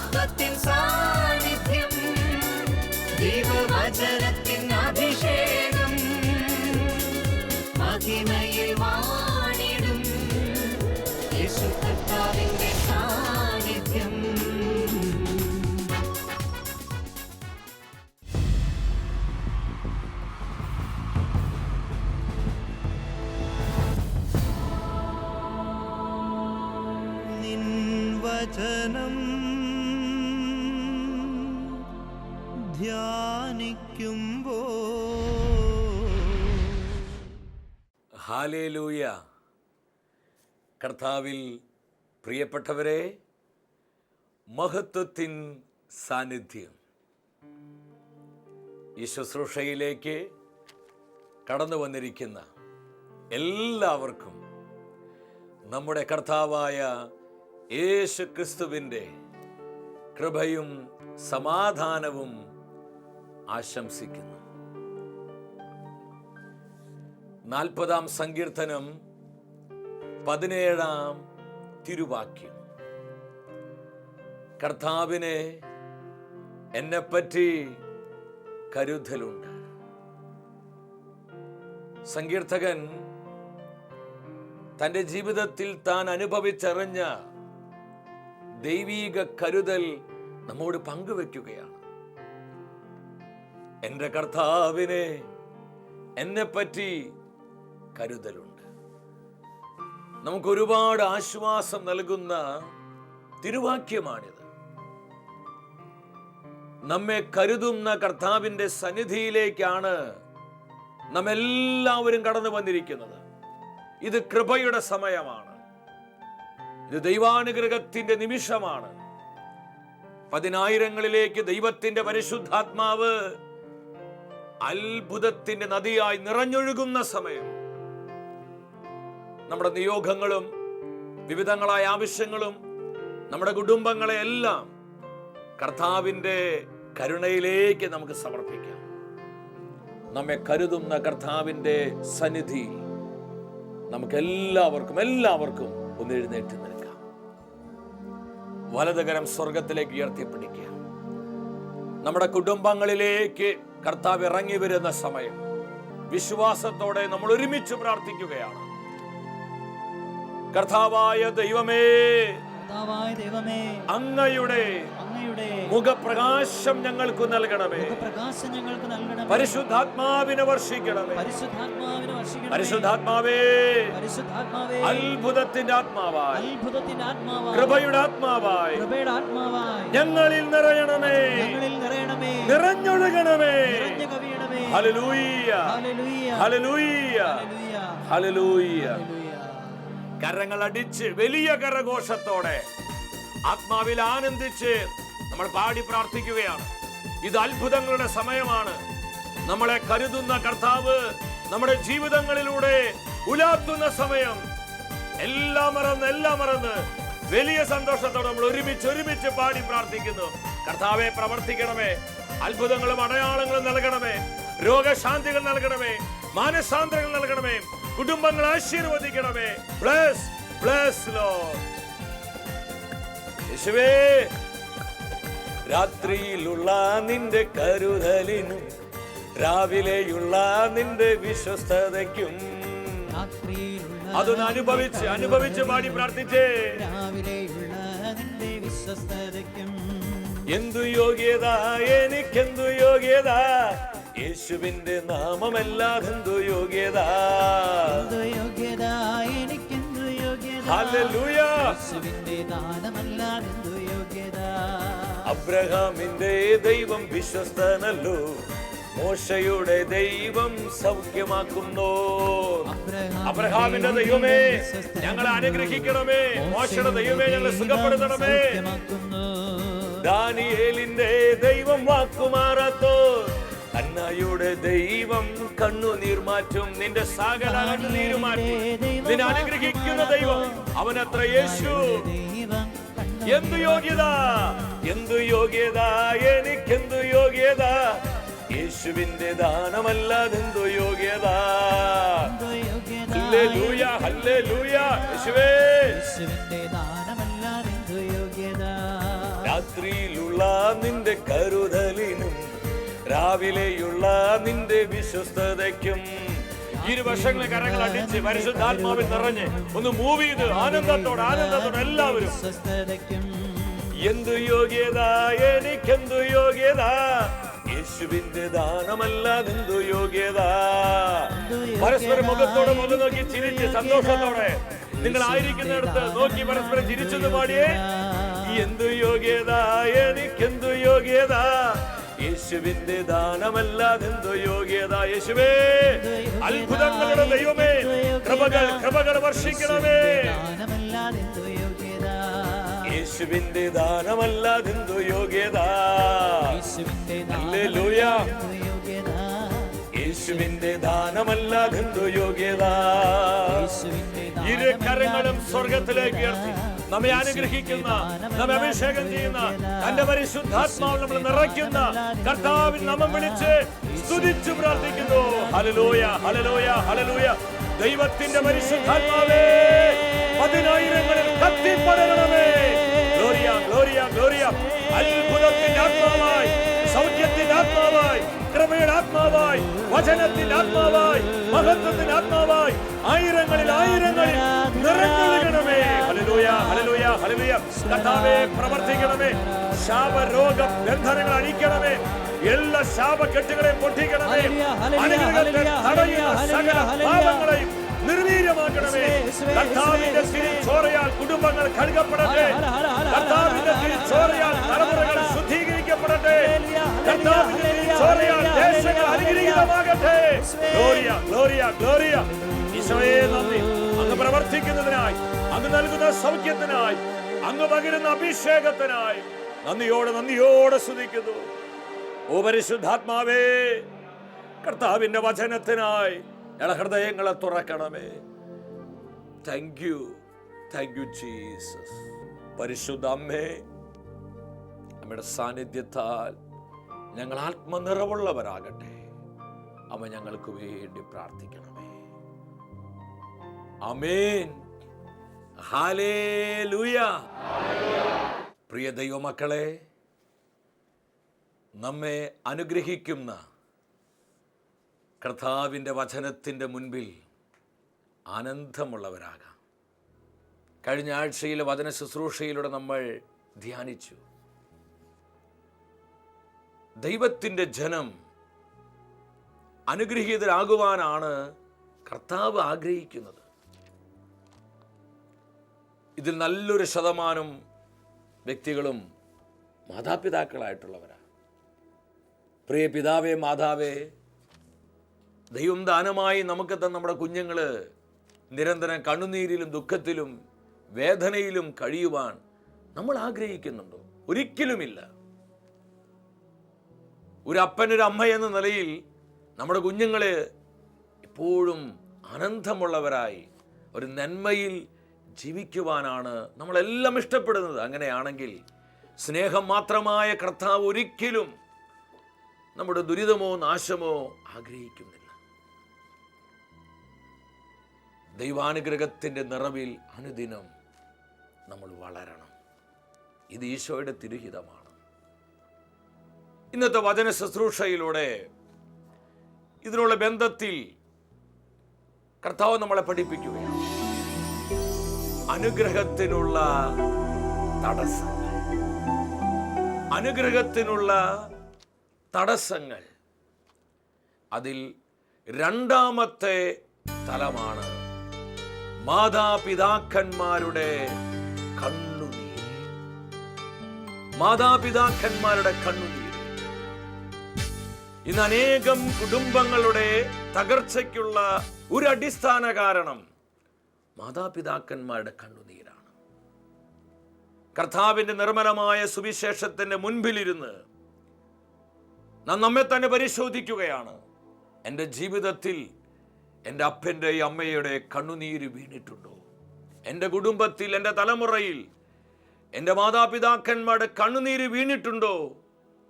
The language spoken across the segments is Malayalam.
മഹത്വത്തിൻ സാന്നിധ്യം, ദൈവവചനത്തിൻ അഭിഷേകം, മഹിമയിൽ വാണിടും യേശു കർത്താവിന്റെ സാന്നിധ്യം. നിൻ വചനം ധ്യാനിക്കുമ്പോൾ. ഹല്ലേലൂയ. കർത്താവിൽ പ്രിയപ്പെട്ടവരെ, മഹത്വത്തിൻ സാന്നിധ്യം ഈ ശുശ്രൂഷയിലേക്ക് കടന്നു വന്നിരിക്കുന്ന എല്ലാവർക്കും നമ്മുടെ കർത്താവായ യേശു ക്രിസ്തുവിൻ്റെ കൃപയും സമാധാനവും ആശംസിക്കുന്നു. 40-ാം സങ്കീർത്തനം 17-ാം തിരുവാക്യം. കർത്താവിനെ എന്നെപ്പറ്റി കരുതലുണ്ട്. സങ്കീർത്തകൻ തൻ്റെ ജീവിതത്തിൽ താൻ അനുഭവിച്ചറിഞ്ഞ ദൈവീക കരുതൽ നമ്മോട് പങ്കുവെക്കുകയാണ്. എൻ്റെ കർത്താവിനെ എന്നെപ്പറ്റി കരുതലുണ്ട്. നമുക്കൊരുപാട് ആശ്വാസം നൽകുന്ന തിരുവാക്യമാണിത്. നമ്മെ കരുതുന്ന കർത്താവിൻ്റെ സന്നിധിയിലേക്കാണ് നാം എല്ലാവരും കടന്നു വന്നിരിക്കുന്നത്. ഇത് കൃപയുടെ സമയമാണ്. ഇത് ദൈവാനുഗ്രഹത്തിന്റെ നിമിഷമാണ്. പതിനായിരങ്ങളിലേക്ക് ദൈവത്തിന്റെ പരിശുദ്ധാത്മാവ് അത്ഭുതത്തിന്റെ നദിയായി നിറഞ്ഞൊഴുകുന്ന സമയം. നമ്മുടെ നിയോഗങ്ങളും വിവിധങ്ങളായ ആവശ്യങ്ങളും നമ്മുടെ കുടുംബങ്ങളെ എല്ലാം കർത്താവിൻ്റെ കരുണയിലേക്ക് നമുക്ക് സമർപ്പിക്കാം. നമ്മെ കരുതുന്ന കർത്താവിൻ്റെ സന്നിധി നമുക്ക് എല്ലാവർക്കും ഒന്ന് എഴുന്നേറ്റ് നിൽക്കാം. വലതുകരം സ്വർഗത്തിലേക്ക് ഉയർത്തിപ്പിടിക്കുക. നമ്മുടെ കുടുംബങ്ങളിലേക്ക് കർത്താവ് ഇറങ്ങി വരുന്ന സമയം വിശ്വാസത്തോടെ നമ്മൾ ഒരുമിച്ച് പ്രാർത്ഥിക്കുകയാണ്. കർത്താവായ ദൈവമേ, അങ്ങയുടെ മുഖപ്രകാശം ഞങ്ങൾക്ക് നൽകണമേ. പരിശുദ്ധാത്മാവിനെ വർഷിക്കണമേ. പരിശുദ്ധാത്മാവേ, അത്ഭുതത്തിന്റെ ആത്മാവായി, കൃപയുടെ ആത്മാവായി ഞങ്ങളിൽ നിറയണമേ, നിറഞ്ഞൊഴുകണമേ. Hallelujah, hallelujah, hallelujah. കരങ്ങൾ അടിച്ച് വലിയ കരഘോഷത്തോടെ ആത്മാവിൽ ആനന്ദിച്ച് നമ്മൾ പാടി പ്രാർത്ഥിക്കുകയാണ്. ഇത് അത്ഭുതങ്ങളുടെ സമയമാണ്. നമ്മളെ കരുതുന്ന കർത്താവ് നമ്മുടെ ജീവിതങ്ങളിലൂടെ ഉലാത്തുന്ന സമയം. എല്ലാം മറന്ന് വലിയ സന്തോഷത്തോടെ നമ്മൾ ഒരുമിച്ച് പാടി പ്രാർത്ഥിക്കുന്നു. കർത്താവെ, പ്രവർത്തിക്കണമേ. അത്ഭുതങ്ങളും അടയാളങ്ങളും നൽകണമേ. രോഗശാന്തികൾ നൽകണമേ. മാനസാന്തരങ്ങൾ നൽകണമേ. കുടുംബങ്ങൾ ആശീർവദിക്കണമേ. Bless, bless Lord. യേശുവേ, രാത്രിയിലുള്ള നിന്റെ കരുതലിനും രാവിലെയുള്ള നിന്റെ വിശ്വസ്തതയ്ക്കും അതൊന്ന് അനുഭവിച്ച് പാടി പ്രാർത്ഥിച്ചേ. എന്തു യോഗ്യത, എനിക്കെന്തു യോഗ്യത, യേശുവിന്റെ നാമമല്ലാതെന്തു യോഗ്യത. ഹല്ലേലൂയ. അബ്രഹാമിന്റെ ദൈവം വിശ്വസ്തനല്ലോ, മോശയുടെ ദൈവം സൗഖ്യമാക്കുന്നു. അബ്രഹാമിന്റെ ദൈവമേ, ഞങ്ങളെ അനുഗ്രഹിക്കണമേ. മോശയുടെ ദൈവമേ, ഞങ്ങളെ സുഖപ്പെടുത്തണമേ. ദാനിയേലിന്റെ ദൈവം വാക്കുമാറാത്തോ, അന്നായുടെ ദൈവം കണ്ണുനീർ മാറ്റും. നിന്റെ സകല കണ്ണുനീര് മാറ്റും. നിന്നെ അനുഗ്രഹിക്കുന്ന ദൈവം അവനത്ര യേശു. എന്തു യോഗ്യത, എന്തു യോഗ്യത, എനിക്കെന്തു യോഗ്യത, യേശുവിന്റെ ദാനമല്ലാതെന്തു യോഗ്യത. Hallelujah, hallelujah. യേശുവേ, രാത്രിയിലുള്ള നിന്റെ കരുതലിനും രാവിലെയുള്ള നിന്റെ വിശ്വസ്തതയ്ക്കും. ഇരുവശങ്ങളെ കരങ്ങൾ അടിച്ച് പരിശുദ്ധാത്മാവിൽ നിറഞ്ഞ് ഒന്ന് മൂവ് ചെയ്ത് ആനന്ദത്തോടെ എല്ലാവരും. എന്തു യോഗ്യത, എനിക്കെന്തു യോഗ്യത, യേശുവിന്റെ ദാനമല്ലാതെന്തു യോഗ്യത. പരസ്പരം മുഖത്തോടെ മുഖം നോക്കി ചിരിച്ച് സന്തോഷത്തോടെ നിങ്ങൾ ആയിരിക്കുന്നിടത്ത് നോക്കി പരസ്പരം ചിരിച്ചെന്ന് പാടിയേ. എന്തു യോഗ്യത, എനിക്കെന്തു യോഗ്യത, യേശുവിന്റെ ദാനമല്ലാതെന്തു യോഗ്യത. യേശുവേ, അത്ഭുതങ്ങളുടെ ദൈവമേ, കൃപകൾ വർഷിക്കണമേ. യേശുവിന്റെ ദാനമല്ലാതെന്തു യോഗ്യത. ഹല്ലേലൂയ. യേശുവിന്റെ ദാനമല്ലാതെന്തു യോഗ്യത. ഇരു കരങ്ങളും സ്വർഗത്തിലേക്ക് ഉയർത്തി നമ്മെ അനുഗ്രഹിക്കുന്ന, നമ്മെ അഭിഷേകം ചെയ്യുന്ന, തന്റെ പരിശുദ്ധാത്മാവ് നമ്മൾ നിറയ്ക്കുന്ന കർത്താവിൽ നമ്മെ വിളിച്ച് സ്തുതിച്ചു പ്രാർത്ഥിക്കുന്നു. Hallelujah, hallelujah, hallelujah. ദൈവത്തിന്റെ പരിശുദ്ധാത്മാവേ, പതിനായിരങ്ങളിൽ കത്തിപ്പടരണമേ. ഗ്ലോറിയ, ഗ്ലോറിയ, ഗ്ലോറിയ. അത്ഭുതത്തിന്റെ ആത്മാവായി, സൗഖ്യത്തിന്റെ ആത്മാവായി, കൃപയുടെ ആത്മാവായി, വചനത്തിന്റെ ആത്മാവായി, മഹത്വത്തിന്റെ ആത്മാവായി ആയിരങ്ങളിൽ നിറഞ്ഞൊഴുകണമേ. Hallelujah, hallelujah, hallelujah. കർത്താവേ, പ്രവർത്തിക്കണമേ. ശാപരോഗ ബന്ധനങ്ങൾ അഴിക്കണമേ. എല്ലാ ശാപക്കെട്ടുകളെയും പൊട്ടിക്കണമേ. അനുഗ്രഹത്തെ തടയുന്ന സകല പാപങ്ങളെയും നിർവീര്യമാക്കണമേ. കർത്താവിന്റെ തിരുച്ചോരയാൽ കുടുംബങ്ങൾ കഴുകപ്പെടട്ടെ. കർത്താവിന്റെ തിരുച്ചോരയാൽ തലമുറകൾ ശുദ്ധീകരിക്കപ്പെടട്ടെ. കർത്താവിന്റെ തിരുച്ചോരയാൽ ദേശങ്ങൾ അനുഗ്രഹീതമാകട്ടെ. ഗ്ലോറിയ, ഗ്ലോറിയ, ഗ്ലോറിയ. ഈശോയെ നന്ദി. അങ്ങ് പ്രവർത്തിക്കുന്നതിനായി, അങ്ങ് നൽകുന്ന സൗഖ്യത്തിനായി, അങ്ങ് പകരുന്ന അഭിഷേകത്തിനായി നന്ദിയോടെ സ്തുതിക്കുന്നു. ഓ പരിശുദ്ധാത്മാവേ, കർത്താവിന്റെ വചനത്തിനായി ഹൃദയങ്ങളെ തുറക്കണമേ. Thank you Jesus. പരിശുദ്ധ അമ്മേ, അമ്മയുടെ സാന്നിധ്യത്താൽ ഞങ്ങൾ ആത്മനിറവുള്ളവരാകട്ടെ. അമ്മ ഞങ്ങൾക്ക് വേണ്ടി പ്രാർത്ഥിക്കണമേ. ആമേൻ. ഹല്ലേലൂയ. പ്രിയ ദൈവമക്കളെ, നമ്മെ അനുഗ്രഹിക്കുന്ന കർത്താവിൻ്റെ വചനത്തിൻ്റെ മുൻപിൽ ആനന്ദമുള്ളവരാകാം. കഴിഞ്ഞ ആഴ്ചയിലെ വചന ശുശ്രൂഷയിലൂടെ നമ്മൾ ധ്യാനിച്ചു, ദൈവത്തിൻ്റെ ജനം അനുഗ്രഹീതരാകുവാനാണ് കർത്താവ് ആഗ്രഹിക്കുന്നത്. ഇതിൽ നല്ലൊരു ശതമാനം വ്യക്തികളും മാതാപിതാക്കളായിട്ടുള്ളവരാണ്. പ്രിയ പിതാവേ, മാതാവേ, ദൈവം ദാനമായി നമുക്ക് തന്നെ നമ്മുടെ കുഞ്ഞുങ്ങൾ നിരന്തരം കണ്ണുനീരിലും ദുഃഖത്തിലും വേദനയിലും കഴിയുവാൻ നമ്മൾ ആഗ്രഹിക്കുന്നുണ്ടോ? ഒരിക്കലുമില്ല. ഒരു അപ്പനൊരു അമ്മ എന്ന നിലയിൽ നമ്മുടെ കുഞ്ഞുങ്ങൾ എപ്പോഴും ആനന്ദമുള്ളവരായി ഒരു നന്മയിൽ ജീവിക്കുവാനാണ് നമ്മളെല്ലാം ഇഷ്ടപ്പെടുന്നത്. അങ്ങനെയാണെങ്കിൽ സ്നേഹം മാത്രമായ കർത്താവ് ഒരിക്കലും നമ്മുടെ ദുരിതമോ നാശമോ ആഗ്രഹിക്കുന്നില്ല. ദൈവാനുഗ്രഹത്തിൻ്റെ നിറവിൽ അനുദിനം നമ്മൾ വളരണം. ഇത് ഈശോയുടെ തിരുഹിതമാണ്. ഇന്നത്തെ വചന ശുശ്രൂഷയിലൂടെ ഇതിനുള്ള ബന്ധത്തിൽ കർത്താവ് നമ്മളെ പഠിപ്പിക്കുകയാണ്. അനുഗ്രഹത്തിനുള്ള തടസ്സങ്ങൾ. അനുഗ്രഹത്തിനുള്ള തടസ്സങ്ങൾ. അതിൽ രണ്ടാമത്തെ തലമാണ് മാതാപിതാക്കന്മാരുടെ കണ്ണുനീര്. മാതാപിതാക്കന്മാരുടെ കണ്ണുനീര്. ഇന്ന് അനേകം കുടുംബങ്ങളുടെ തകർച്ചയ്ക്കുള്ള ഒരു അടിസ്ഥാന കാരണം മാതാപിതാക്കന്മാരുടെ കണ്ണുനീരാണ്. കർത്താവിന്റെ നിർമ്മലമായ സുവിശേഷത്തിന്റെ മുൻപിലിരുന്ന് നാം നമ്മെ തന്നെ പരിശോധിക്കുകയാണ്. എൻ്റെ ജീവിതത്തിൽ എൻ്റെ അപ്പൻ്റെ അമ്മയുടെ കണ്ണുനീര് വീണിട്ടുണ്ടോ? എൻ്റെ കുടുംബത്തിൽ, എൻ്റെ തലമുറയിൽ എൻ്റെ മാതാപിതാക്കന്മാരുടെ കണ്ണുനീര് വീണിട്ടുണ്ടോ?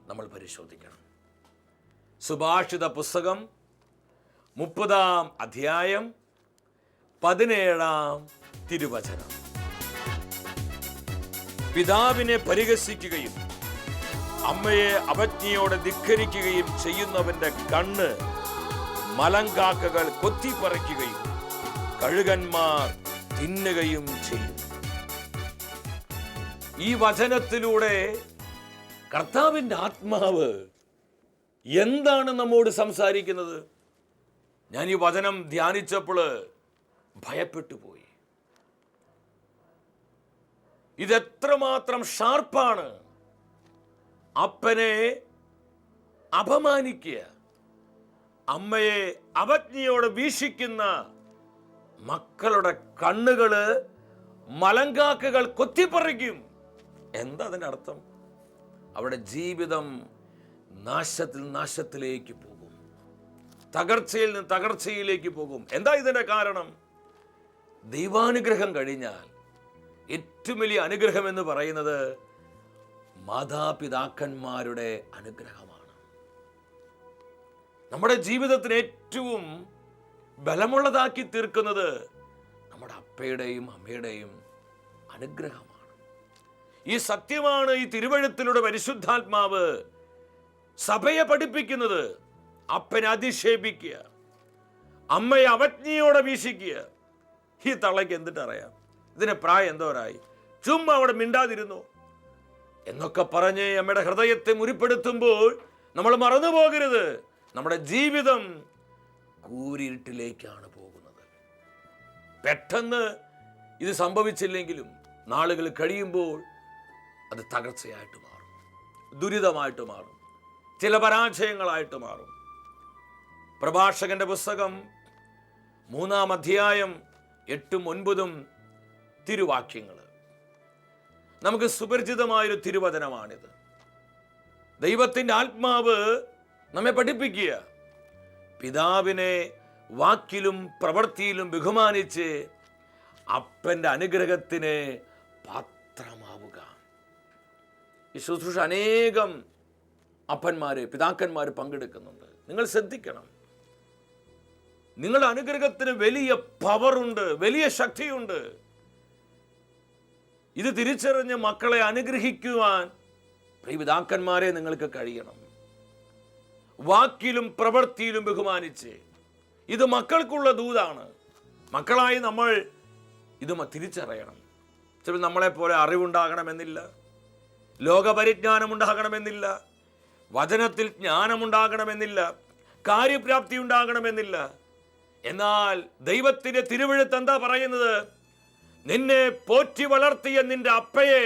നമ്മൾ പരിശോധിക്കണം. സുഭാഷിത പുസ്തകം 30-ാം അധ്യായം 17-ാം തിരുവചനം. പിതാവിനെ പരിഹസിക്കുകയും അമ്മയെ അവജ്ഞയോടെ ധിക്കരിക്കുകയും ചെയ്യുന്നവന്റെ കണ്ണ് മലങ്കാക്കകൾ കൊത്തിപ്പറിക്കുകയും കഴുകന്മാർ തിന്നുകയും ചെയ്യും. ഈ വചനത്തിലൂടെ കർത്താവിൻ്റെ ആത്മാവ് എന്താണ് നമ്മോട് സംസാരിക്കുന്നത്? ഞാൻ ഈ വചനം ധ്യാനിച്ചപ്പോൾ ഭയപ്പെട്ടു പോയി. ഇതെത്രമാത്രം ഷാർപ്പാണ്! അപ്പനെ അപമാനിക്കുക, അമ്മയെ അവജ്ഞയോടെ വീക്ഷിക്കുന്ന മക്കളുടെ കണ്ണുകള് മലങ്കാക്കകൾ കൊത്തിപ്പറിക്കും. എന്താ അതിൻ്റെ അർത്ഥം? അവിടെ ജീവിതം നാശത്തിലേക്ക് പോകും, തകർച്ചയിൽ നിന്ന് തകർച്ചയിലേക്ക് പോകും. എന്താ ഇതിൻ്റെ കാരണം? ദൈവാനുഗ്രഹം കഴിഞ്ഞാൽ ഏറ്റവും വലിയ അനുഗ്രഹം എന്ന് പറയുന്നത് മാതാപിതാക്കന്മാരുടെ അനുഗ്രഹമാണ്. നമ്മുടെ ജീവിതത്തിന് ഏറ്റവും ബലമുള്ളതാക്കി തീർക്കുന്നത് നമ്മുടെ അപ്പയുടെയും അമ്മയുടെയും അനുഗ്രഹമാണ്. ഈ സത്യമാണ് ഈ തിരുവഴുത്തിലൂടെ പരിശുദ്ധാത്മാവ് സഭയെ പഠിപ്പിക്കുന്നത്. അപ്പനെ അധിക്ഷേപിക്കുക, അമ്മയെ അവജ്ഞയോടെ വീക്ഷിക്കുക. ഈ തള്ളയ്ക്ക് എന്തിട്ടറിയാം? ഇതിന് പ്രായം എന്തോരായി, ചുമ്മാ അവിടെ മിണ്ടാതിരുന്നു എന്നൊക്കെ പറഞ്ഞ് അമ്മയുടെ ഹൃദയത്തെ മുറിപ്പെടുത്തുമ്പോൾ നമ്മൾ മറന്നു പോകരുത്, നമ്മുടെ ജീവിതം കൂരിരുട്ടിലേക്കാണ് പോകുന്നത്. പെട്ടെന്ന് ഇത് സംഭവിച്ചില്ലെങ്കിലും നാളുകൾ കഴിയുമ്പോൾ അത് തകർച്ചയായിട്ട് മാറും, ദുരിതമായിട്ട് മാറും, ചില പരാജയങ്ങളായിട്ട് മാറും. പ്രഭാഷകന്റെ പുസ്തകം 3-ാം അധ്യായം 8-9 തിരുവാക്യങ്ങൾ നമുക്ക് സുപരിചിതമായൊരു തിരുവചനമാണിത്. ദൈവത്തിൻ്റെ ആത്മാവ് നമ്മെ പഠിപ്പിക്കുക, പിതാവിനെ വാക്കിലും പ്രവൃത്തിയിലും ബഹുമാനിച്ച് അപ്പൻ്റെ അനുഗ്രഹത്തിന് പാത്രമാവുക. ഈ ശുശ്രൂഷ അനേകം അപ്പന്മാര് പിതാക്കന്മാർ പങ്കെടുക്കുന്നുണ്ട്. നിങ്ങൾ ശ്രദ്ധിക്കണം, നിങ്ങളുടെ അനുഗ്രഹത്തിന് വലിയ പവറുണ്ട്, വലിയ ശക്തിയുണ്ട്. ഇത് തിരിച്ചറിഞ്ഞ് മക്കളെ അനുഗ്രഹിക്കുവാൻ പിതാക്കന്മാരെ നിങ്ങൾക്ക് കഴിയണം. വാക്കിലും പ്രവൃത്തിയിലും ബഹുമാനിച്ച്, ഇത് മക്കൾക്കുള്ള ദൂതാണ്. മക്കളായി നമ്മൾ ഇത് തിരിച്ചറിയണം. ചിലപ്പോൾ നമ്മളെപ്പോലെ അറിവുണ്ടാകണമെന്നില്ല, ലോകപരിജ്ഞാനം ഉണ്ടാകണമെന്നില്ല, വചനത്തിൽ ജ്ഞാനമുണ്ടാകണമെന്നില്ല, കാര്യപ്രാപ്തി ഉണ്ടാകണമെന്നില്ല. എന്നാൽ ദൈവത്തിൻ്റെ തിരുവെഴുത്ത് എന്താ പറയുന്നത്? നിന്നെ പോറ്റി വളർത്തിയ നിന്റെ അപ്പയെ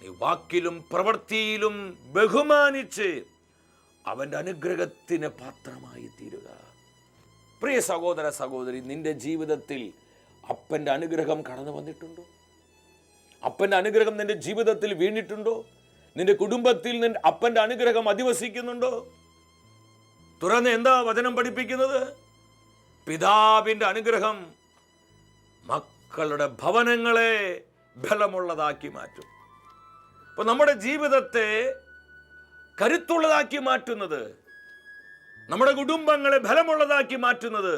നീ വാക്കിലും പ്രവൃത്തിയിലും ബഹുമാനിച്ച് അവൻ്റെ അനുഗ്രഹത്തിന് പാത്രമായി തീരുക. പ്രിയ സഹോദര സഹോദരി, നിന്റെ ജീവിതത്തിൽ അപ്പൻ്റെ അനുഗ്രഹം കടന്നു വന്നിട്ടുണ്ടോ? അപ്പൻ്റെ അനുഗ്രഹം നിന്റെ ജീവിതത്തിൽ വീണിട്ടുണ്ടോ? നിന്റെ കുടുംബത്തിൽ നിന്റെ അപ്പൻ്റെ അനുഗ്രഹം അധിവസിക്കുന്നുണ്ടോ? തുറന്ന് എന്താ വചനം പഠിപ്പിക്കുന്നത്? പിതാവിൻ്റെ അനുഗ്രഹം മക്കളുടെ ഭവനങ്ങളെ ബലമുള്ളതാക്കി മാറ്റും. അപ്പോൾ നമ്മുടെ ജീവിതത്തെ കരുത്തുള്ളതാക്കി മാറ്റുന്നത്, നമ്മുടെ കുടുംബങ്ങളെ ബലമുള്ളതാക്കി മാറ്റുന്നത്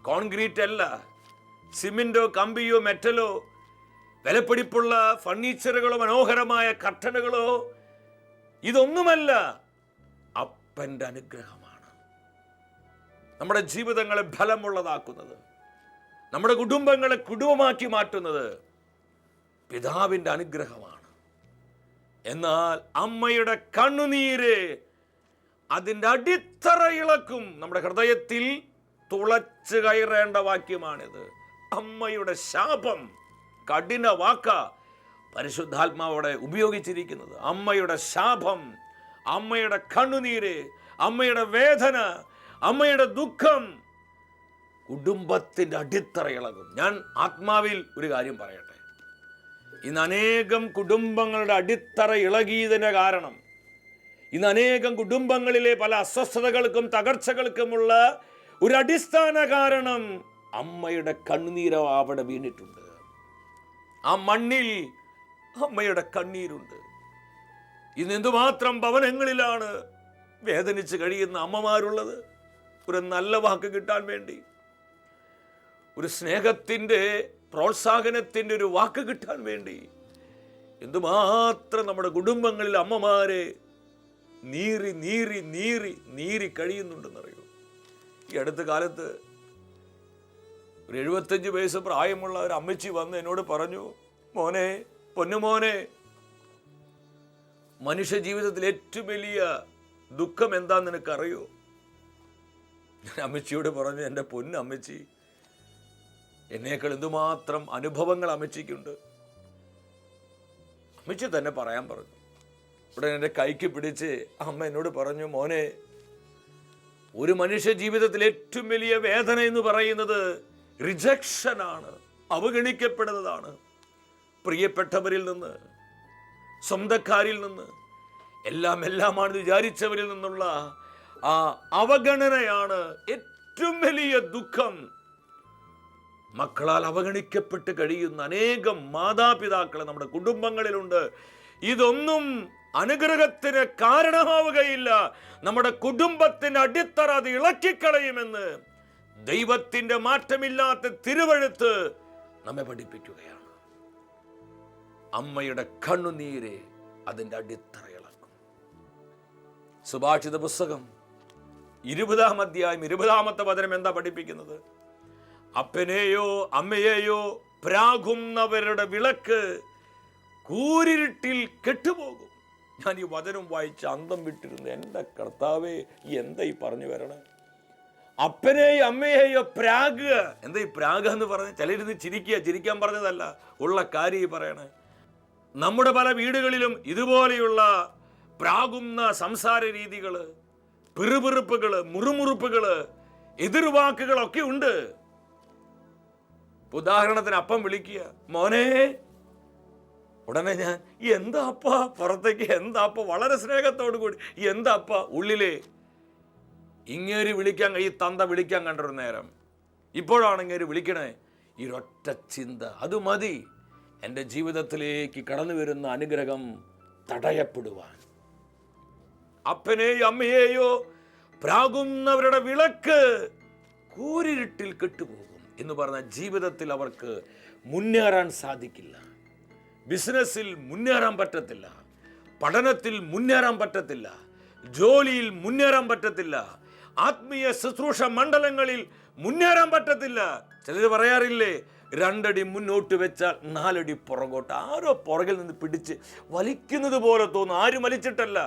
കോൺക്രീറ്റ് അല്ല, സിമെന്റോ കമ്പിയോ മെറ്റലോ വിലപിടിപ്പുള്ള ഫർണിച്ചറുകളോ മനോഹരമായ കർട്ടനുകളോ ഇതൊന്നുമല്ല. അപ്പൻ്റെ അനുഗ്രഹമാണ് നമ്മുടെ ജീവിതങ്ങളെ ബലമുള്ളതാക്കുന്നത്, നമ്മുടെ കുടുംബങ്ങളെ കുടുംബമാക്കി മാറ്റുന്നത് പിതാവിൻ്റെ അനുഗ്രഹമാണ്. എന്നാൽ അമ്മയുടെ കണ്ണുനീര് അതിൻ്റെ അടിത്തറ ഇളക്കും. നമ്മുടെ ഹൃദയത്തിൽ തുളച്ചു കയറേണ്ട വാക്യമാണിത്. അമ്മയുടെ ശാപം, കഠിന വാക്ക പരിശുദ്ധാത്മാവോടെ ഉപയോഗിച്ചിരിക്കുന്നത്. അമ്മയുടെ ശാപം, അമ്മയുടെ കണ്ണുനീര്, അമ്മയുടെ വേദന, അമ്മയുടെ ദുഃഖം കുടുംബത്തിൻ്റെ അടിത്തറ ഇളകും. ഞാൻ ആത്മാവിൽ ഒരു കാര്യം പറയട്ടെ, ഇന്ന് അനേകം കുടുംബങ്ങളുടെ അടിത്തറ ഇളകിയതിൻ്റെ കാരണം, ഇന്ന് അനേകം കുടുംബങ്ങളിലെ പല അസ്വസ്ഥതകൾക്കും തകർച്ചകൾക്കുമുള്ള ഒരു അടിസ്ഥാന കാരണം അമ്മയുടെ കണ്ണുനീരോ അവിടെ വീണിട്ടുണ്ട്. ആ മണ്ണിൽ അമ്മയുടെ കണ്ണീരുണ്ട്. ഇന്ന് എന്തുമാത്രം ഭവനങ്ങളിലാണ് വേദനിച്ച് കഴിയുന്ന അമ്മമാരുള്ളത്. ഒരു നല്ല വാക്ക് കിട്ടാൻ വേണ്ടി, ഒരു സ്നേഹത്തിൻ്റെ പ്രോത്സാഹനത്തിൻ്റെ ഒരു വാക്ക് കിട്ടാൻ വേണ്ടി എന്തുമാത്രം നമ്മുടെ കുടുംബങ്ങളിൽ അമ്മമാരെ നീറി നീറി നീറി നീറി കഴിയുന്നുണ്ടെന്നറിയോ? ഈ അടുത്ത കാലത്ത് ഒരു 75 വയസ്സ് പ്രായമുള്ള ഒരു അമ്മച്ചി വന്ന് എന്നോട് പറഞ്ഞു, മോനെ, പൊന്നുമോനെ, മനുഷ്യ ജീവിതത്തിൽ ഏറ്റവും വലിയ ദുഃഖം എന്താന്ന് നിനക്കറിയോ? ഞാൻ അമ്മച്ചിയോട് പറഞ്ഞു, എൻ്റെ പൊന്നമ്മച്ചി, എന്നേക്കാൾ എന്തുമാത്രം അനുഭവങ്ങൾ അമ്മച്ചിക്കുണ്ട്. അമ്മച്ചി തന്നെ പറയാൻ പറഞ്ഞു. ഉടനെ എൻ്റെ കൈക്ക് പിടിച്ച് അമ്മ എന്നോട് പറഞ്ഞു, മോനെ, ഒരു മനുഷ്യ ജീവിതത്തിൽ ഏറ്റവും വലിയ വേദന എന്ന് പറയുന്നത് റിജക്ഷനാണ്, അവഗണിക്കപ്പെടുന്നതാണ്. പ്രിയപ്പെട്ടവരിൽ നിന്ന്, സ്വന്തക്കാരിൽ നിന്ന്, എല്ലാമാണെന്ന് വിചാരിച്ചവരിൽ നിന്നുള്ള ആ അവഗണനയാണ് ഏറ്റവും വലിയ ദുഃഖം. മക്കളാൽ അവഗണിക്കപ്പെട്ട് കഴിയുന്ന അനേകം മാതാപിതാക്കൾ നമ്മുടെ കുടുംബങ്ങളിലുണ്ട്. ഇതൊന്നും അനുഗ്രഹത്തിന് കാരണമാവുകയില്ല. നമ്മുടെ കുടുംബത്തിന്റെ അടിത്തറ അത് ഇളക്കിക്കളയുമെന്ന് ദൈവത്തിന്റെ മാറ്റമില്ലാത്ത തിരുവെഴുത്ത് നമ്മെ പഠിപ്പിക്കുകയാണ്. അമ്മയുടെ കണ്ണുനീര് അതിന്റെ അടിത്തറ ഇളക്കും. സുഭാഷിത പുസ്തകം 20-ാം അധ്യായം 20-ാമത്തെ വചനം എന്താ പഠിപ്പിക്കുന്നത്? അപ്പനെയോ അമ്മയെയോ പ്രാകുന്നവരുടെ വിളക്ക് കൂരിരുട്ടിൽ കെട്ടുപോകും. ഞാൻ ഈ വചനം വായിച്ച് അന്തം വിട്ടിരുന്നു. എൻ്റെ കർത്താവേ, എന്താ ഈ പറഞ്ഞു വരണേ? അപ്പനെയോ അമ്മയെയോ പ്രാകുക. എന്താ ഈ പ്രാഗ എന്ന് പറഞ്ഞ് ചിലരുന്ന് ചിരിക്കാൻ പറഞ്ഞതല്ല, ഉള്ള കാര്യം പറയണേ. നമ്മുടെ പല വീടുകളിലും ഇതുപോലെയുള്ള പ്രാകുന്ന സംസാര രീതികള്, പിറുപിറുപ്പുകള്, മുറുമുറുപ്പുകള്, എതിർവാക്കുകളൊക്കെ ഉണ്ട്. ഉദാഹരണത്തിന് അപ്പം വിളിക്കുക, മോനെ. ഉടനെ ഞാൻ എന്താ അപ്പ, പുറത്തേക്ക് എന്താ അപ്പ, വളരെ സ്നേഹത്തോടു കൂടി എന്താ അപ്പ, ഉള്ളിലെ ഇങ്ങേരി വിളിക്കാൻ, ഈ തന്ത വിളിക്കാൻ കണ്ടൊരു നേരം. ഇപ്പോഴാണ് ഇങ്ങേരി വിളിക്കണേ. ഈ ഒറ്റ ചിന്ത അത് മതി എൻ്റെ ജീവിതത്തിലേക്ക് കടന്നു വരുന്ന അനുഗ്രഹം തടയപ്പെടുവാൻ. അപ്പനെയോ അമ്മയെയോ പ്രാകുന്നവരുടെ വിളക്ക് കൂരിരുട്ടിൽ കെട്ടുപോകും എന്ന് പറഞ്ഞ ജീവിതത്തിൽ അവർക്ക് മുന്നേറാൻ സാധിക്കില്ല. ബിസിനസ്സിൽ മുന്നേറാൻ പറ്റത്തില്ല, പഠനത്തിൽ മുന്നേറാൻ പറ്റത്തില്ല, ജോലിയിൽ മുന്നേറാൻ പറ്റത്തില്ല, ആത്മീയ ശുശ്രൂഷ മണ്ഡലങ്ങളിൽ മുന്നേറാൻ പറ്റത്തില്ല. ചിലർ പറയാറില്ലേ, 2 അടി മുന്നോട്ട് വെച്ചാൽ 4 അടി പുറകോട്ട്. ആരോ പുറകിൽ നിന്ന് പിടിച്ച് വലിക്കുന്നത് പോലെ തോന്നും. ആരും വലിച്ചിട്ടല്ല.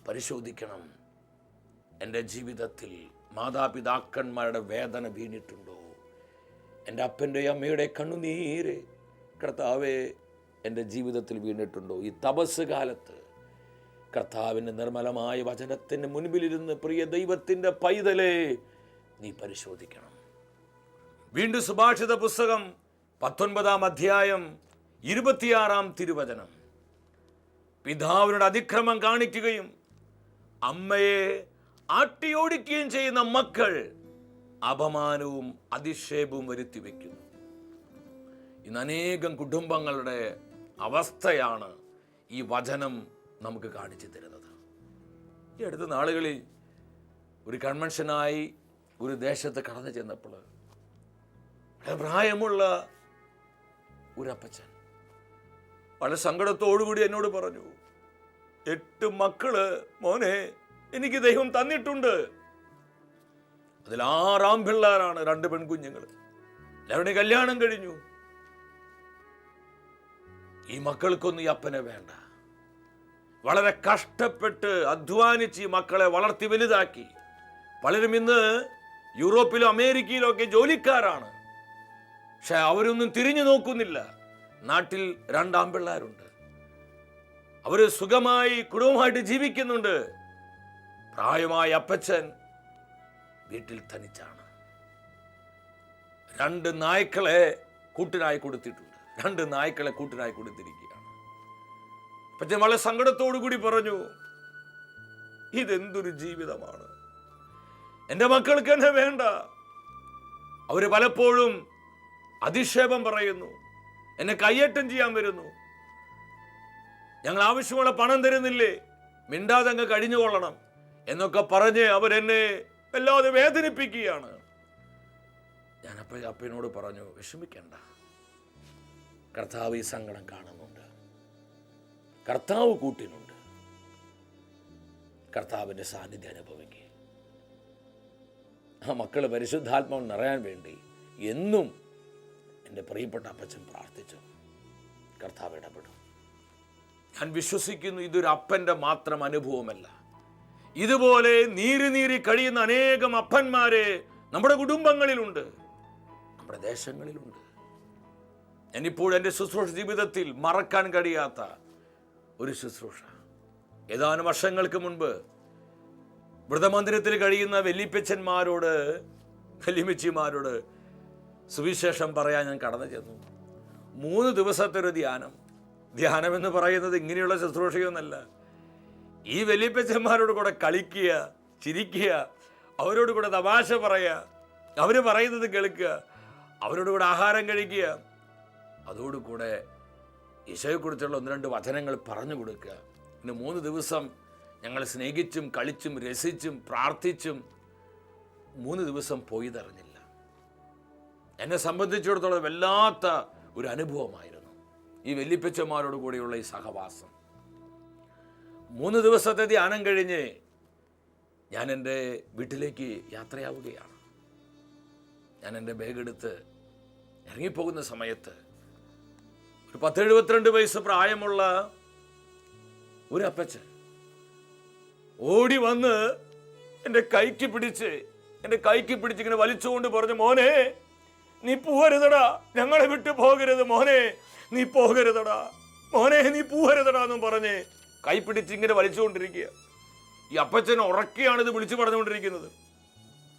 പരിശോധിക്കണം, എൻ്റെ ജീവിതത്തിൽ മാതാപിതാക്കന്മാരുടെ വേദന വീണിട്ടുണ്ടോ? എൻ്റെ അപ്പൻ്റെയും അമ്മയുടെ കണ്ണുനീര് കർത്താവേ എൻ്റെ ജീവിതത്തിൽ വീണിട്ടുണ്ടോ? ഈ തപസ് കാലത്ത് കർത്താവിൻ്റെ നിർമ്മലമായ വചനത്തിന് മുൻപിലിരുന്ന് പ്രിയ ദൈവത്തിൻ്റെ പൈതലേ, നീ പരിശോധിക്കണം. വീണ്ടും സുഭാഷിത പുസ്തകം 19-ാം അധ്യായം 26-ാം തിരുവചനം. പിതാവിനോട് അതിക്രമം കാണിക്കുകയും അമ്മയെ ആട്ടിയോടിക്കുകയും ചെയ്യുന്ന മക്കൾ അപമാനവും അധിക്ഷേപവും വരുത്തി വയ്ക്കുന്നു. ഇന്ന് അനേകം കുടുംബങ്ങളുടെ അവസ്ഥയാണ് ഈ വചനം നമുക്ക് കാണിച്ചു തരുന്നത്. ഈ അടുത്ത നാളുകളിൽ ഒരു കൺവെൻഷനായി ഒരു ദേശത്ത് കടന്നു ചെന്നപ്പോൾ വളരെ പ്രായമുള്ള ഒരു അപ്പച്ചൻ വളരെ സങ്കടത്തോടുകൂടി എന്നോട് പറഞ്ഞു, 8 മക്കള് മോനെ എനിക്ക് ദൈവം തന്നിട്ടുണ്ട്. അതിൽ 6 ആൺപിള്ളേരാണ്, 2 പെൺകുഞ്ഞുങ്ങൾ. എല്ലാവരുടെയും കല്യാണം കഴിഞ്ഞു. ഈ മക്കൾക്കൊന്നും ഈ അപ്പനെ വേണ്ട. വളരെ കഷ്ടപ്പെട്ട് അധ്വാനിച്ച് ഈ മക്കളെ വളർത്തി വലുതാക്കി. പലരും ഇന്ന് യൂറോപ്പിലും അമേരിക്കയിലും ഒക്കെ ജോലിക്കാരാണ്. പക്ഷെ അവരൊന്നും തിരിഞ്ഞു നോക്കുന്നില്ല. നാട്ടിൽ 2 ആൺപിള്ളേരുണ്ട്. അവർ സുഖമായി കുടുംബമായിട്ട് ജീവിക്കുന്നുണ്ട്. പ്രായമായ അപ്പച്ചൻ വീട്ടിൽ തനിച്ചാണ്. 2 നായ്ക്കളെ കൂട്ടിനായി കൊടുത്തിട്ടുണ്ട്. 2 നായ്ക്കളെ കൂട്ടിനായി കൊടുത്തിരിക്കുകയാണ്. അപ്പച്ചൻ വളരെ സങ്കടത്തോടു കൂടി പറഞ്ഞു, ഇതെന്തൊരു ജീവിതമാണ്, എൻ്റെ മക്കൾക്ക് എന്നെ വേണ്ട. അവര് പലപ്പോഴും അധിക്ഷേപം പറയുന്നു, എന്നെ കയ്യേറ്റം ചെയ്യാൻ വരുന്നു. ഞങ്ങൾ ആവശ്യമുള്ള പണം തരുന്നില്ലേ, മിണ്ടാതെ അങ്ങ് കഴിഞ്ഞുകൊള്ളണം എന്നൊക്കെ പറഞ്ഞ് അവരെന്നെ വല്ലാതെ വേദനിപ്പിക്കുകയാണ്. ഞാൻ അപ്പനോട് പറഞ്ഞു, വിഷമിക്കണ്ട, കർത്താവ് ഈ സങ്കടം കാണുന്നുണ്ട്. കർത്താവ് കൂട്ടിനുണ്ട്. കർത്താവിൻ്റെ സാന്നിധ്യം അനുഭവിക്കുക. ആ മക്കൾ പരിശുദ്ധാത്മാവ് നിറയാൻ വേണ്ടി എന്നും എൻ്റെ പ്രിയപ്പെട്ട അപ്പച്ചൻ പ്രാർത്ഥിച്ചു. കർത്താവ് ഇടപെടും. ഞാൻ വിശ്വസിക്കുന്നു ഇതൊരു അപ്പൻ്റെ മാത്രം അനുഭവമല്ല. ഇതുപോലെ നീറി കഴിയുന്ന അനേകം അപ്പന്മാരെ നമ്മുടെ കുടുംബങ്ങളിലുണ്ട്, നമ്മുടെ ദേശങ്ങളിലുണ്ട്. ഞാനിപ്പോൾ എൻ്റെ ശുശ്രൂഷ ജീവിതത്തിൽ മറക്കാൻ കഴിയാത്ത ഒരു ശുശ്രൂഷ. ഏതാനും വർഷങ്ങൾക്ക് മുൻപ് വ്രതമന്ദിരത്തിൽ കഴിയുന്ന വല്യപ്പച്ചന്മാരോട് വല്യമ്മച്ചിമാരോട് സുവിശേഷം പറയാൻ ഞാൻ കടന്നു ചെന്നു. 3 ദിവസത്തെ ഒരു ധ്യാനം എന്ന് പറയുന്നത് ഇങ്ങനെയുള്ള ശുശ്രൂഷയൊന്നല്ല. ഈ വല്യപ്പച്ചന്മാരോട് കൂടെ കളിക്കുക, ചിരിക്കുക, അവരോട് കൂടെ തമാശ പറയുക, അവർ പറയുന്നത് കേൾക്കുക, അവരോട് കൂടെ ആഹാരം കഴിക്കുക, അതോടുകൂടെ ഈശോയെക്കുറിച്ചുള്ള 1-2 വചനങ്ങൾ പറഞ്ഞു കൊടുക്കുക. പിന്നെ 3 ദിവസം ഞങ്ങൾ സ്നേഹിച്ചും കളിച്ചും രസിച്ചും പ്രാർത്ഥിച്ചും 3 ദിവസം പോയി തറഞ്ഞില്ല. എന്നെ സംബന്ധിച്ചിടത്തോളം വല്ലാത്ത ഒരു അനുഭവമായിരുന്നു ഈ വല്യപ്പച്ചന്മാരോട് കൂടിയുള്ള ഈ സഹവാസം. 3 ദിവസത്തെ ധ്യാനം കഴിഞ്ഞ് ഞാൻ എൻ്റെ വീട്ടിലേക്ക് യാത്രയാവുകയാണ്. ഞാൻ എൻ്റെ ബാഗെടുത്ത് ഇറങ്ങിപ്പോകുന്ന സമയത്ത് ഒരു 10-72 വയസ്സ് പ്രായമുള്ള ഒരു അപ്പച്ചൻ ഓടി വന്ന് എൻ്റെ കൈക്ക് പിടിച്ച് ഇങ്ങനെ വലിച്ചുകൊണ്ട് പറഞ്ഞു, മോനെ നീ പോകരുതടാ, ഞങ്ങളെ വിട്ടു പോകരുത് മോനെ, നീ പോകരുതടാ, മോനെ നീ പോകരുതടാ എന്നും പറഞ്ഞ് കൈ പിടിച്ച് ഇങ്ങനെ വലിച്ചുകൊണ്ടിരിക്കുക. ഈ അപ്പച്ചൻ ഉറക്കെയാണ് ഇത് വിളിച്ചു പറഞ്ഞുകൊണ്ടിരിക്കുന്നത്.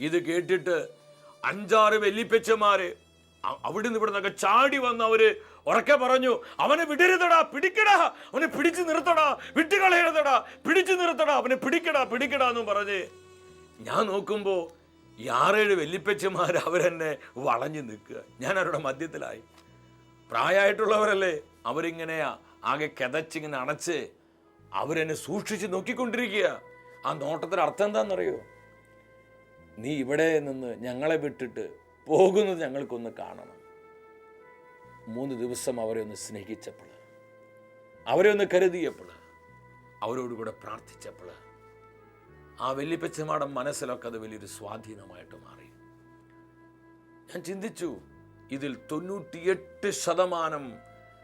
ഇത് കേട്ടിട്ട് 5-6 വല്യപ്പച്ചന്മാര് അവിടെ നിന്ന് ഇവിടെ നിന്നൊക്കെ ചാടി വന്ന് അവര് ഉറക്കെ പറഞ്ഞു, അവനെ വിടരുതടാ, പിടിക്കടാ, അവനെ പിടിച്ചു നിർത്തടാ, വിട്ടുകളയരുതടാ, പിടിച്ചു നിർത്തടാ, അവനെ പിടിക്കടാ എന്നും പറഞ്ഞ്. ഞാൻ നോക്കുമ്പോ 6-7 വല്യപ്പച്ചന്മാർ അവരെന്നെ വളഞ്ഞു നിൽക്കുക. ഞാൻ അവരുടെ മധ്യത്തിലായി. പ്രായമായിട്ടുള്ളവരല്ലേ, അവരിങ്ങനെ ആകെ കിതച്ചിങ്ങനെ അണച്ച് അവരെന്നെ സൂക്ഷിച്ച് നോക്കിക്കൊണ്ടിരിക്കുക. ആ നോട്ടത്തിന് അർത്ഥം എന്താണെന്നറിയോ? നീ ഇവിടെ നിന്ന് ഞങ്ങളെ വിട്ടിട്ട് പോകുന്നത് ഞങ്ങൾക്കൊന്ന് കാണണം. 3 ദിവസം അവരെ ഒന്ന് സ്നേഹിച്ചപ്പോൾ, അവരെ ഒന്ന് കരുതിയപ്പോൾ, അവരോടുകൂടെ പ്രാർത്ഥിച്ചപ്പോൾ ആ വല്യപ്പച്ചന്മാരുടെ മനസ്സിലൊക്കെ അത് വലിയൊരു സ്വാധീനമായിട്ട് മാറി. ഞാൻ ചിന്തിച്ചു, ഇതിൽ 98%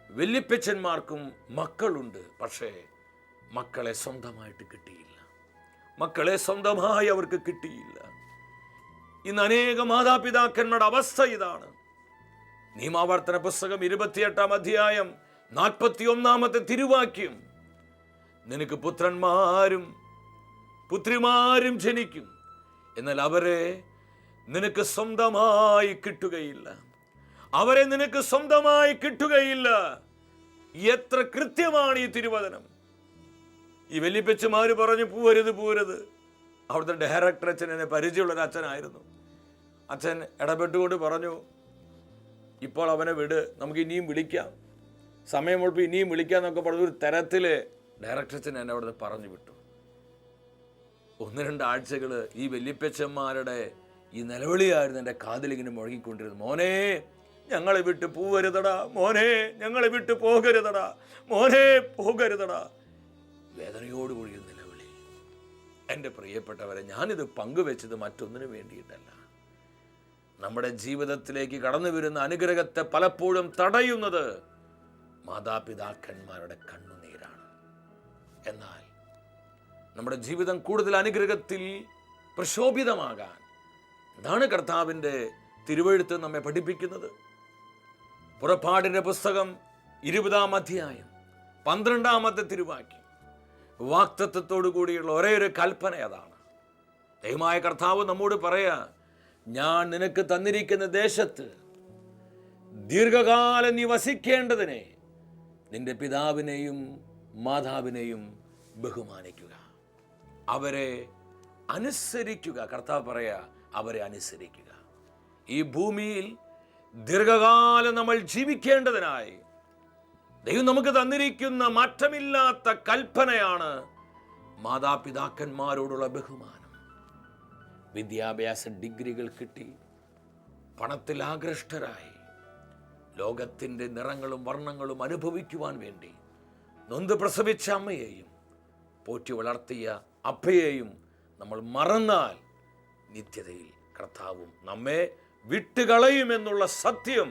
വല്യപ്പച്ചന്മാർക്കും മക്കളുണ്ട്, പക്ഷേ മക്കളെ സ്വന്തമായിട്ട് കിട്ടിയില്ല, മക്കളെ സ്വന്തമായി അവർക്ക് കിട്ടിയില്ല. ഇന്ന് അനേക മാതാപിതാക്കന്മാരുടെ അവസ്ഥ ഇതാണ്. നിയമാവർത്തന പുസ്തകം 28-ാം അധ്യായം 41-ാമത്തെ തിരുവാക്യം, നിനക്ക് പുത്രന്മാരും പുത്രിമാരും ജനിക്കും, എന്നാൽ അവരെ നിനക്ക് സ്വന്തമായി കിട്ടുകയില്ല, അവരെ നിനക്ക് സ്വന്തമായി കിട്ടുകയില്ല. എത്ര കൃത്യമാണ് ഈ തിരുവചനം. ഈ വല്യപ്പച്ചമാര് പറഞ്ഞു, പോവരുത്. അവിടുത്തെ ഡയറക്ടർ അച്ഛൻ എന്നെ പരിചയമുള്ളൊരു അച്ഛനായിരുന്നു. അച്ഛൻ ഇടപെട്ടുകൊണ്ട് പറഞ്ഞു, ഇപ്പോൾ അവനെ വിട്, നമുക്ക് ഇനിയും വിളിക്കാം, സമയം മുഴുവൻ ഇനിയും വിളിക്കാന്നൊക്കെ പറഞ്ഞൊരു തരത്തിൽ ഡയറക്ടർ അച്ഛൻ എന്നെ അവിടുന്ന് പറഞ്ഞു വിട്ടു. 1-2 ആഴ്ചകൾ ഈ വല്യപ്പച്ചന്മാരുടെ ഈ നിലവിളിയായിരുന്നു എൻ്റെ കാതിലിങ്ങനെ മുഴങ്ങിക്കൊണ്ടിരുന്നു. മോനെ ഞങ്ങളെ വിട്ട് പോവരുതടാ, മോനെ ഞങ്ങളെ വിട്ട് പോകരുതടാ, മോനെ പോകരുതടാ. വേദനയോടുകൂടി നിലവിളി. എൻ്റെ പ്രിയപ്പെട്ടവരെ, ഞാനിത് പങ്കുവെച്ചത് മറ്റൊന്നിനു വേണ്ടിയിട്ടല്ല. നമ്മുടെ ജീവിതത്തിലേക്ക് കടന്നു വരുന്ന അനുഗ്രഹത്തെ പലപ്പോഴും തടയുന്നത് മാതാപിതാക്കന്മാരുടെ കണ്ണുനീരാണ്. എന്നാൽ നമ്മുടെ ജീവിതം കൂടുതൽ അനുഗ്രഹത്തിൽ പ്രശോഭിതമാകാൻ എന്താണ് കർത്താവിൻ്റെ തിരുവെഴുത്ത് നമ്മെ പഠിപ്പിക്കുന്നത്? പുറപ്പാടിൻ്റെ പുസ്തകം 20-ാം അധ്യായം 12-ാമത്തെ തിരുവാക്യം, വാക്തത്വത്തോടു കൂടിയുള്ള ഒരേ ഒരു കൽപ്പന അതാണ്. ദൈവമായ കർത്താവ് നമ്മോട് പറയാ, ഞാൻ നിനക്ക് തന്നിരിക്കുന്ന ദേശത്ത് ദീർഘകാലം നീ വസിക്കേണ്ടതിനെ നിന്റെ പിതാവിനെയും മാതാവിനെയും ബഹുമാനിക്കുക, അവരെ അനുസരിക്കുക. കർത്താവ് പറയാ, അവരെ അനുസരിക്കുക. ഈ ഭൂമിയിൽ ദീർഘകാലം നമ്മൾ ജീവിക്കേണ്ടതിനായി ദൈവം നമുക്ക് തന്നിരിക്കുന്ന മാറ്റമില്ലാത്ത കൽപ്പനയാണ് മാതാപിതാക്കന്മാരോടുള്ള ബഹുമാനം. വിദ്യാഭ്യാസ ഡിഗ്രികൾ കിട്ടി പണത്തിൽ ആകൃഷ്ടരായി ലോകത്തിൻ്റെ നിറങ്ങളും വർണ്ണങ്ങളും അനുഭവിക്കുവാൻ വേണ്ടി നൊന്ത് പ്രസവിച്ച അമ്മയെയും പോറ്റി വളർത്തിയ അപ്പയെയും നമ്മൾ മറന്നാൽ നിത്യതയിൽ കർത്താവും നമ്മെ വിട്ടുകളയുമെന്നുള്ള സത്യം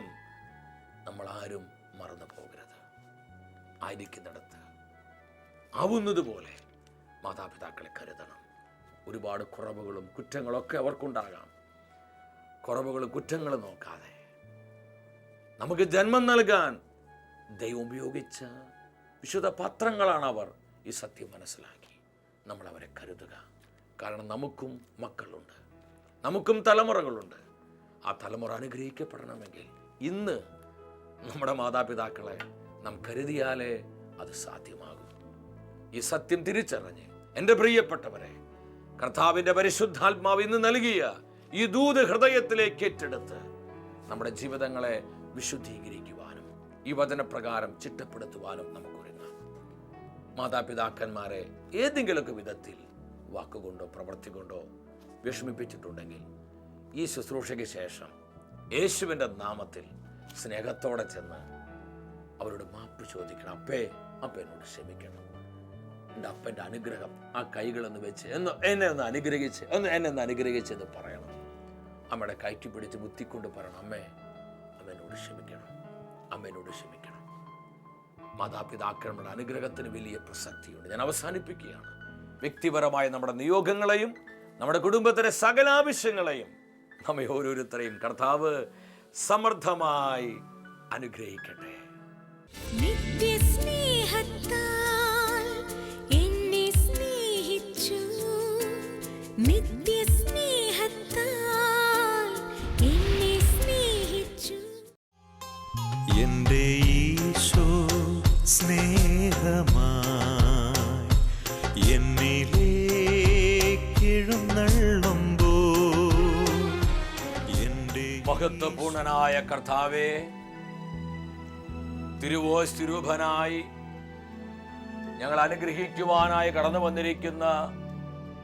നമ്മൾ ആരും മറന്നു പോകരുത്. ആയിരിക്കുന്നിടത്ത് ആവുന്നതുപോലെ മാതാപിതാക്കളെ കരുതണം. ഒരുപാട് കുറവുകളും കുറ്റങ്ങളൊക്കെ അവർക്കുണ്ടാകാം. കുറവുകളും കുറ്റങ്ങളും നോക്കാതെ നമുക്ക് ജന്മം നൽകാൻ ദൈവം ഉപയോഗിച്ച വിശുദ്ധ പത്രങ്ങളാണ് അവർ. ഈ സത്യം മനസ്സിലാക്കി നമ്മൾ അവരെ കരുതുക. കാരണം നമുക്കും മക്കളുണ്ട്, നമുക്കും തലമുറകളുണ്ട്. ആ തലമുറ അനുഗ്രഹിക്കപ്പെടണമെങ്കിൽ ഇന്ന് നമ്മുടെ മാതാപിതാക്കളെ നാം കരുതിയാലേ അത് സാധ്യമാകും. ഈ സത്യം തിരിച്ചറിഞ്ഞ് എൻ്റെ പ്രിയപ്പെട്ടവരെ, കർത്താവിൻ്റെ പരിശുദ്ധാത്മാവ് ഇന്ന് നൽകിയ ഈ ദൂത് ഹൃദയത്തിലേക്ക് ഏറ്റെടുത്ത് നമ്മുടെ ജീവിതങ്ങളെ വിശുദ്ധീകരിക്കുവാനും ഈ വചനപ്രകാരം ചിട്ടപ്പെടുത്തുവാനും നമുക്കൊരുങ്ങാം. മാതാപിതാക്കന്മാരെ ഏതെങ്കിലുമൊക്കെ വിധത്തിൽ വാക്കുകൊണ്ടോ പ്രവൃത്തി കൊണ്ടോ വിഷമിപ്പിച്ചിട്ടുണ്ടെങ്കിൽ ഈ ശുശ്രൂഷയ്ക്ക് ശേഷം യേശുവിൻ്റെ നാമത്തിൽ സ്നേഹത്തോടെ ചെന്ന് അവരോട് മാപ്പ് ചോദിക്കണം. അപ്പ എന്നോട് ക്ഷമിക്കണം, എൻ്റെ അപ്പൻ്റെ അനുഗ്രഹം ആ കൈകളൊന്ന് വെച്ച് എന്നെ ഒന്ന് അനുഗ്രഹിച്ചെന്ന് പറയണം. അമ്മയുടെ കൈക്ക് പിടിച്ച് ബുദ്ധിക്കൊണ്ട് പറയണം, അമ്മേനോട് ക്ഷമിക്കണം, അമ്മേനോട് ക്ഷമിക്കണം. മാതാപിതാക്കളുടെ അനുഗ്രഹത്തിന് വലിയ പ്രസക്തിയുണ്ട്. ഞാൻ അവസാനിപ്പിക്കുകയാണ്. വ്യക്തിപരമായ നമ്മുടെ നിയോഗങ്ങളെയും നമ്മുടെ കുടുംബത്തിലെ സകല ആവശ്യങ്ങളെയും നമ്മെ ഓരോരുത്തരെയും കർത്താവ് സമൃദ്ധമായി അനുഗ്രഹിക്കട്ടെ. നിത്യസ്നേഹത്താൽ എന്നെ സ്നേഹിച്ചു, നിത്യസ്നേഹത്താൽ എന്നെ സ്നേഹിച്ചു. എൻ്റെ ഈശോ സ്നേഹമായി എന്നിലേക്കെഴുന്നള്ളുമ്പോൾ എൻ്റെ മഹത്വപൂർണനായ കർത്താവേ, തിരുവോസ്തിരൂപനായി ഞങ്ങൾ അനുഗ്രഹിക്കുവാനായി കടന്നു വന്നിരിക്കുന്ന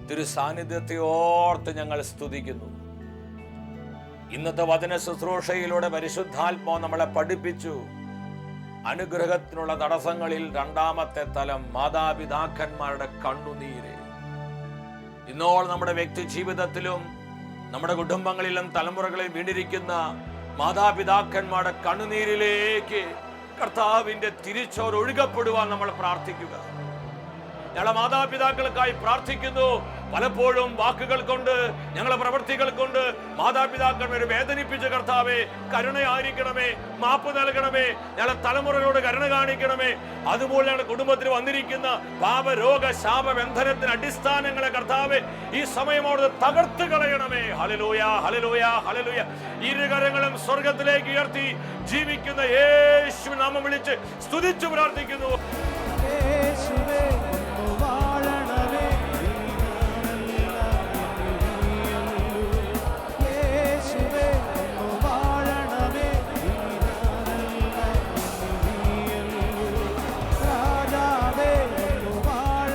തിരു സാന്നിധ്യത്തെ ഓർത്ത് ഞങ്ങൾ സ്തുതിക്കുന്നു. ഇന്നത്തെ വചന ശുശ്രൂഷയിലൂടെ പരിശുദ്ധാത്മാവ് നമ്മളെ പഠിപ്പിച്ചു. അനുഗ്രഹത്തിനുള്ള തടസ്സങ്ങളിൽ രണ്ടാമത്തെ തലം മാതാപിതാക്കന്മാരുടെ കണ്ണുനീര്. ഇന്നോൾ നമ്മുടെ വ്യക്തി ജീവിതത്തിലും നമ്മുടെ കുടുംബങ്ങളിലും തലമുറകളിൽ വീണിരിക്കുന്ന മാതാപിതാക്കന്മാരുടെ കണ്ണുനീരിലേക്ക് കർത്താവിന്റെ തിരിച്ചോർ ഒഴുകപ്പെടുവാൻ നമ്മൾ പ്രാർത്ഥിക്കുക. ഞങ്ങളെ മാതാപിതാക്കൾക്കായി പ്രാർത്ഥിക്കുന്നു. പലപ്പോഴും വാക്കുകൾ കൊണ്ട് ഞങ്ങളെ പ്രവൃത്തികൾ കൊണ്ട് മാതാപിതാക്കളെ വേദനിപ്പിച്ച കർത്താവേ, കരുണയായിരിക്കണമേ, മാപ്പ് നൽകണമേ, ഞങ്ങളെ തലമുറകളോട് കരുണ കാണിക്കണമേ. അതുപോലെ ഞങ്ങളുടെ കുടുംബത്തിൽ വന്നിരിക്കുന്ന പാപരോഗ ശാപബന്ധനത്തിന് അടിസ്ഥാനങ്ങളെ കർത്താവേ ഈ സമയം അവിടുന്ന് തകർത്ത് കളയണമേ. Hallelujah, hallelujah, hallelujah. ഇരുകരങ്ങളും സ്വർഗത്തിലേക്ക് ഉയർത്തി ജീവിക്കുന്ന യേശു നാമം വിളിച്ച് സ്തുതിച്ചു പ്രാർത്ഥിക്കുന്നു.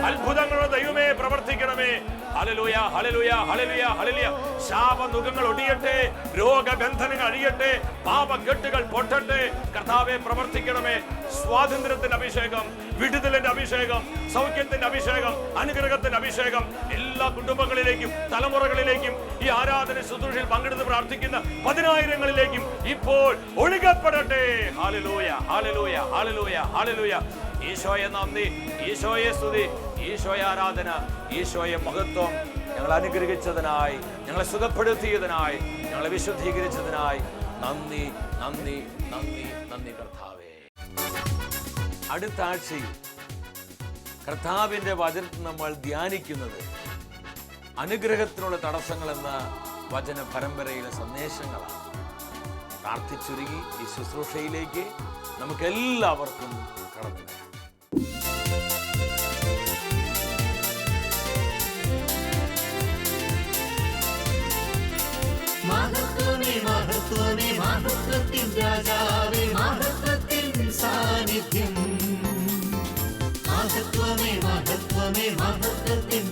അത്ഭുതങ്ങളുടെ ദൈവമേ പ്രവർത്തിക്കണമേ. Hallelujah, hallelujah, hallelujah, hallelujah. ശാപനുഖങ്ങൾ ഒടിയട്ടെ, രോഗബന്ധനങ്ങൾ അഴിയട്ടെ, പാപക്കെട്ടുകൾ പൊട്ടട്ടെ. കർത്താവേ പ്രവർത്തിക്കണമേ. സ്വാതന്ത്ര്യത്തിന്റെ അഭിഷേകം, വിടുതലിന്റെ അഭിഷേകം, സൗഖ്യത്തിന്റെ അഭിഷേകം, അനുഗ്രഹത്തിന്റെ അഭിഷേകം എല്ലാ കുടുംബങ്ങളിലേക്കും തലമുറകളിലേക്കും ഈ ആരാധന ശുശ്രൂഷയിൽ പങ്കെടുത്ത് പ്രാർത്ഥിക്കുന്ന പതിനായിരങ്ങളിലേക്കും ഇപ്പോൾ ഒഴുകപ്പെടട്ടെ. Hallelujah, hallelujah, hallelujah, hallelujah. ഈശോയെ നന്ദി, ഈശോയെ സ്തുതി, ഈശോയെ ആരാധന, ഈശോയെ മഹത്വം. ഞങ്ങളെ അനുഗ്രഹിച്ചതിനായി, ഞങ്ങളെ സുഖപ്പെടുത്തിയതിനായി, ഞങ്ങളെ വിശുദ്ധീകരിച്ചതിനായി നന്ദി, നന്ദി, നന്ദി, നന്ദി കർത്താവേ. അടുത്ത ആഴ്ചയിൽ കർത്താവിൻ്റെ വചനത്തിൽ നമ്മൾ ധ്യാനിക്കുന്നത് അനുഗ്രഹത്തിനുള്ള തടസ്സങ്ങൾ എന്ന വചന പരമ്പരയിലെ സന്ദേശങ്ങളാണ്. പ്രാർത്ഥിച്ചൊരുങ്ങി ഈ ശുശ്രൂഷയിലേക്ക് നമുക്കെല്ലാവർക്കും കടന്നു വരാം. മഹത്വമേ, മഹത്വമേ, മഹത്വത്തിൻ രാജാവേ, മഹത്വത്തിൻ സാന്നിധ്യം. മഹത്വമേ, മഹത്വമേ, മഹത്വത്തിൻ